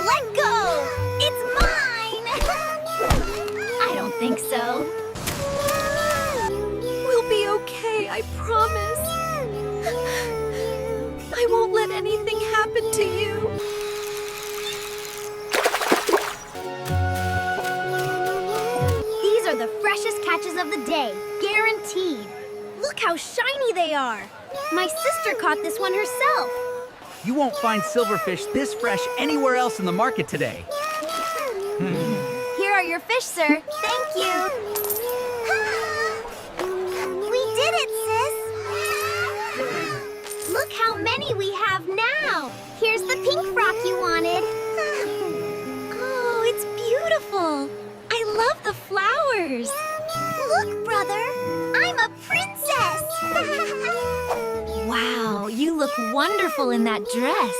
Let go! It's mine! I don't think so. We'll be okay, I promise. I won't let anything happen to you. These are the freshest catches of the day, guaranteed. Look how shiny they are. My sister caught this one herself. You won't find silverfish this fresh anywhere else in the market today. Here are your fish, sir. Thank you. We did it, sis. Look how many we have now. Here's the pink frock you wanted. Oh, it's beautiful. I love the flowers. Look, brother. I'm a princess. Wow, you look wonderful in that dress.